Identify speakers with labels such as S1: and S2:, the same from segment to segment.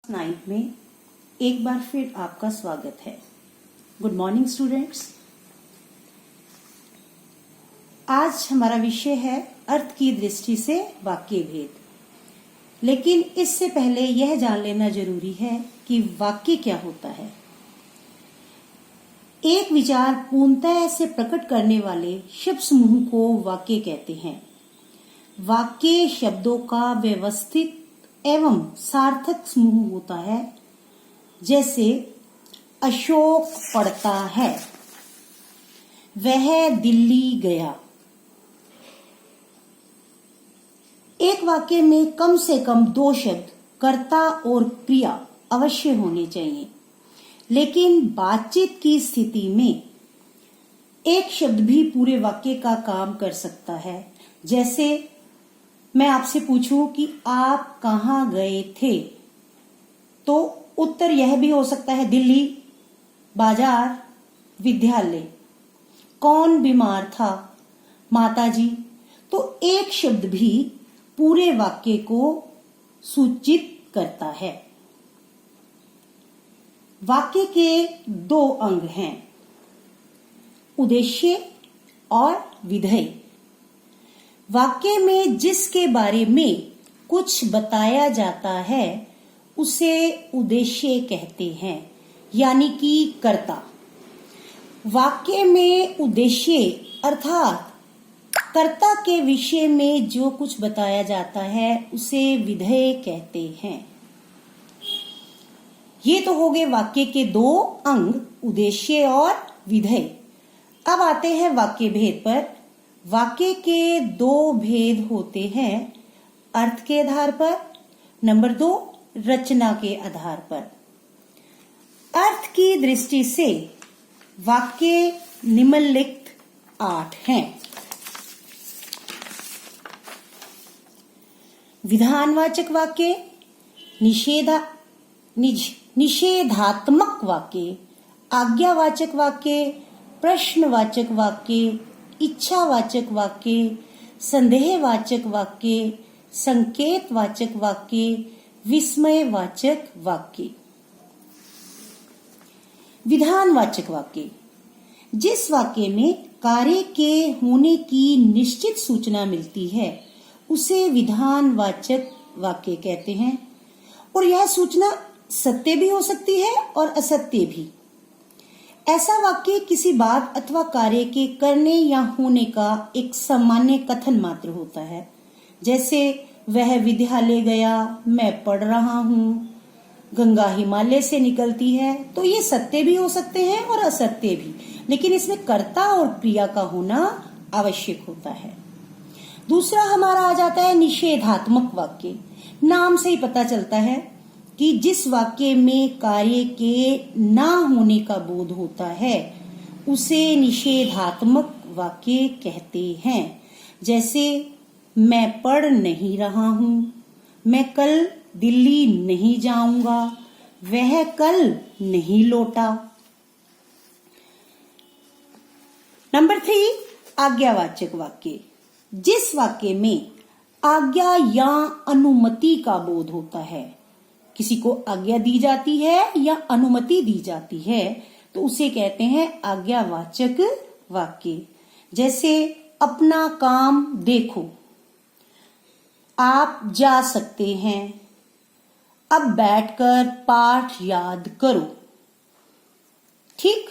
S1: Ninth में एक बार फिर आपका स्वागत है। Good morning students. आज हमारा विषय है अर्थ की दृष्टि से वाक्य भेद। लेकिन इससे पहले यह जान लेना जरूरी है कि वाक्य क्या होता है। एक विचार पूर्णतः से प्रकट करने वाले शब्द समूह को वाक्य कहते हैं। वाक्य शब्दों का व्यवस्थित एवं सार्थक समूह होता है। जैसे अशोक पढ़ता है, वह दिल्ली गया। एक वाक्य में कम से कम दो शब्द कर्ता और क्रिया अवश्य होने चाहिए, लेकिन बातचीत की स्थिति में एक शब्द भी पूरे वाक्य का काम कर सकता है। जैसे मैं आपसे पूछूं कि आप कहाँ गए थे, तो उत्तर यह भी हो सकता है दिल्ली, बाजार, विद्यालय। कौन बीमार था, माताजी। तो एक शब्द भी पूरे वाक्य को सूचित करता है। वाक्य के दो अंग हैं, उद्देश्य और विधेय। वाक्य में जिसके बारे में कुछ बताया जाता है उसे उद्देश्य कहते हैं, यानी कि कर्ता। वाक्य में उद्देश्य अर्थात कर्ता के विषय में जो कुछ बताया जाता है उसे विधेय कहते हैं। ये तो हो गए वाक्य के दो अंग, उद्देश्य और विधेय। अब आते हैं वाक्य भेद पर। वाक्य के दो भेद होते हैं, अर्थ के आधार पर, नंबर 2 रचना के आधार पर। अर्थ की दृष्टि से वाक्य निम्नलिखित 8 हैं। विधानवाचक वाक्य, निषेधात्मक वाक्य, आज्ञावाचक वाक्य, प्रश्नवाचक वाक्य, इच्छावाचक वाक्य, संदेहवाचक वाक्य, संकेतवाचक वाक्य, विस्मयवाचक वाक्य। विधानवाचक वाक्य, जिस वाक्य में कार्य के होने की निश्चित सूचना मिलती है उसे विधानवाचक वाक्य कहते हैं। और यह सूचना सत्य भी हो सकती है और असत्य भी। ऐसा वाक्य किसी बात अथवा कार्य के करने या होने का एक सामान्य कथन मात्र होता है। जैसे वह विद्यालय गया, मैं पढ़ रहा हूँ, गंगा हिमालय से निकलती है। तो ये सत्य भी हो सकते हैं और असत्य भी, लेकिन इसमें कर्ता और क्रिया का होना आवश्यक होता है। दूसरा हमारा आ जाता है निषेधात्मक वाक्य। नाम से ही पता चलता है कि जिस वाक्य में कार्य के ना होने का बोध होता है उसे निषेधात्मक वाक्य कहते हैं। जैसे मैं पढ़ नहीं रहा हूँ, मैं कल दिल्ली नहीं जाऊंगा, वह कल नहीं लौटा। नंबर 3 आज्ञावाचक वाक्य, जिस वाक्य में आज्ञा या अनुमति का बोध होता है। किसी को आज्ञा दी जाती है या अनुमति दी जाती है तो उसे कहते हैं आज्ञावाचक वाक्य। जैसे अपना काम देखो, आप जा सकते हैं, अब बैठकर पाठ याद करो। ठीक,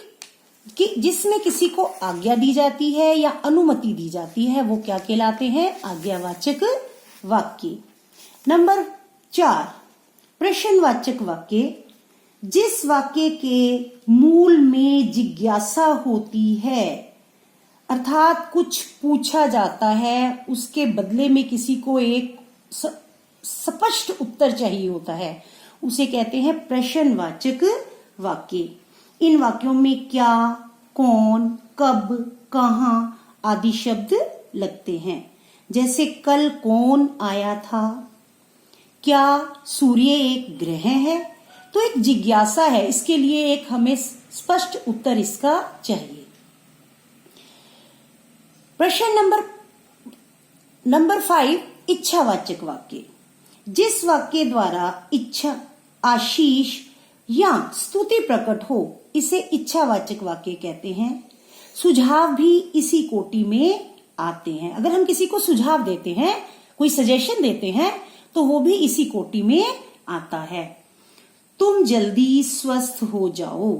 S1: कि जिसमें किसी को आज्ञा दी जाती है या अनुमति दी जाती है वो क्या कहलाते हैं, आज्ञावाचक वाक्य। नंबर 4 प्रश्नवाचक वाक्य, जिस वाक्य के मूल में जिज्ञासा होती है, अर्थात कुछ पूछा जाता है, उसके बदले में किसी को एक स्पष्ट उत्तर चाहिए होता है, उसे कहते हैं प्रश्नवाचक वाक्य। इन वाक्यों में क्या, कौन, कब, कहाँ आदि शब्द लगते हैं। जैसे कल कौन आया था, क्या सूर्य एक ग्रह है। तो एक जिज्ञासा है, इसके लिए एक हमें स्पष्ट उत्तर इसका चाहिए। प्रश्न नंबर 5 इच्छावाचक वाक्य, जिस वाक्य द्वारा इच्छा आशीष या स्तुति प्रकट हो, इसे इच्छावाचक वाक्य कहते हैं। सुझाव भी इसी कोटि में आते हैं। अगर हम किसी को सुझाव देते हैं, कोई सजेशन देते हैं, तो वो भी इसी कोटि में आता है। तुम जल्दी स्वस्थ हो जाओ,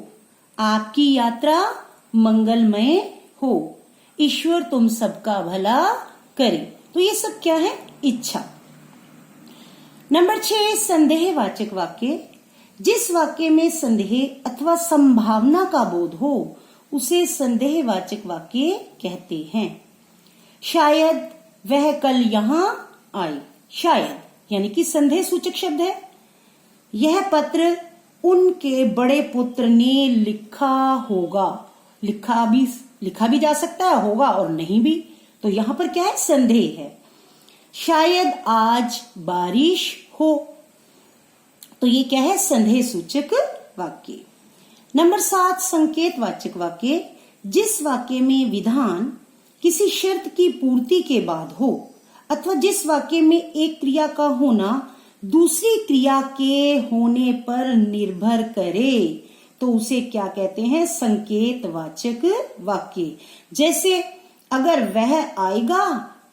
S1: आपकी यात्रा मंगलमय हो, ईश्वर तुम सबका भला करे। तो ये सब क्या है? इच्छा। नंबर 6, संदेहवाचक वाक्य। जिस वाक्य में संदेह अथवा संभावना का बोध हो, उसे संदेहवाचक वाक्य कहते हैं। शायद वह कल यहाँ आए। शायद यानी कि संदेह सूचक शब्द है। यह पत्र उनके बड़े पुत्र ने लिखा होगा। लिखा भी जा सकता है, होगा और नहीं भी। तो यहां पर क्या है? संदेह है। शायद आज बारिश हो। तो ये क्या है? संदेह सूचक वाक्य। नंबर 7, संकेतवाचक वाक्य। जिस वाक्य में विधान किसी शर्त की पूर्ति के बाद हो, अथवा जिस वाक्य में एक क्रिया का होना दूसरी क्रिया के होने पर निर्भर करे, तो उसे क्या कहते हैं? संकेतवाचक वाक्य। जैसे अगर वह आएगा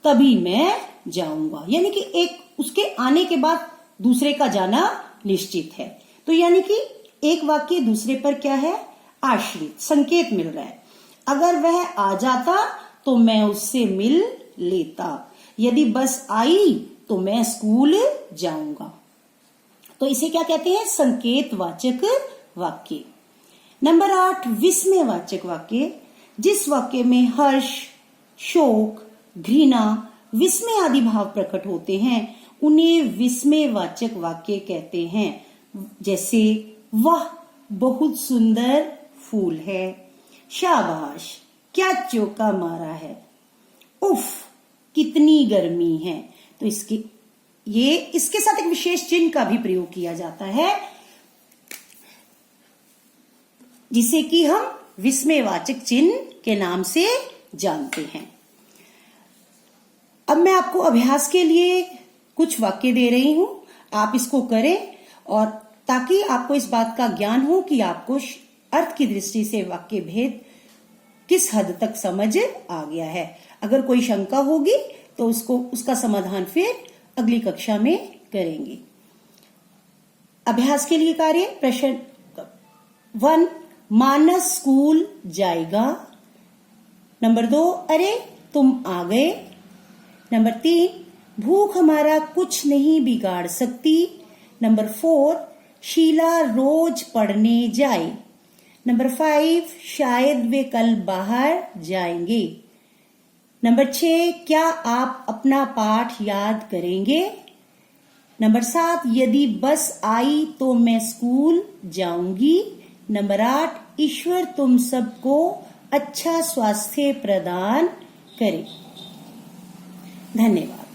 S1: तभी मैं जाऊंगा, यानी कि एक उसके आने के बाद दूसरे का जाना निश्चित है। तो यानी कि एक वाक्य दूसरे पर क्या है? आश्रित, संकेत मिल रहा है। अगर वह आ जाता तो मैं उससे मिल लेता, यदि बस आई तो मैं स्कूल जाऊंगा। तो इसे क्या कहते हैं? संकेतवाचक वाक्य। नंबर 8, विस्मयवाचक वाक्य। जिस वाक्य में हर्ष, शोक, घृणा, विस्मय आदि भाव प्रकट होते हैं, उन्हें विस्मयवाचक वाक्य कहते हैं। जैसे वाह बहुत सुंदर फूल है, शाबाश क्या चौका मारा है, उफ कितनी गर्मी है। तो इसके साथ एक विशेष चिन्ह का भी प्रयोग किया जाता है, जिसे कि हम विस्मयवाचक चिन्ह के नाम से जानते हैं। अब मैं आपको अभ्यास के लिए कुछ वाक्य दे रही हूं, आप इसको करें, और ताकि आपको इस बात का ज्ञान हो कि आपको अर्थ की दृष्टि से वाक्य भेद किस हद तक समझ आ गया है। अगर कोई शंका होगी तो उसका समाधान फिर अगली कक्षा में करेंगे। अभ्यास के लिए कार्य। प्रश्न 1, मानस स्कूल जाएगा। नंबर 2, अरे तुम आ गए। नंबर 3, भूख हमारा कुछ नहीं बिगाड़ सकती। नंबर 4, शीला रोज पढ़ने जाए। नंबर 5, शायद वे कल बाहर जाएंगे। नंबर 6, क्या आप अपना पाठ याद करेंगे। नंबर 7, यदि बस आई तो मैं स्कूल जाऊंगी। नंबर 8, ईश्वर तुम सबको अच्छा स्वास्थ्य प्रदान करे। धन्यवाद।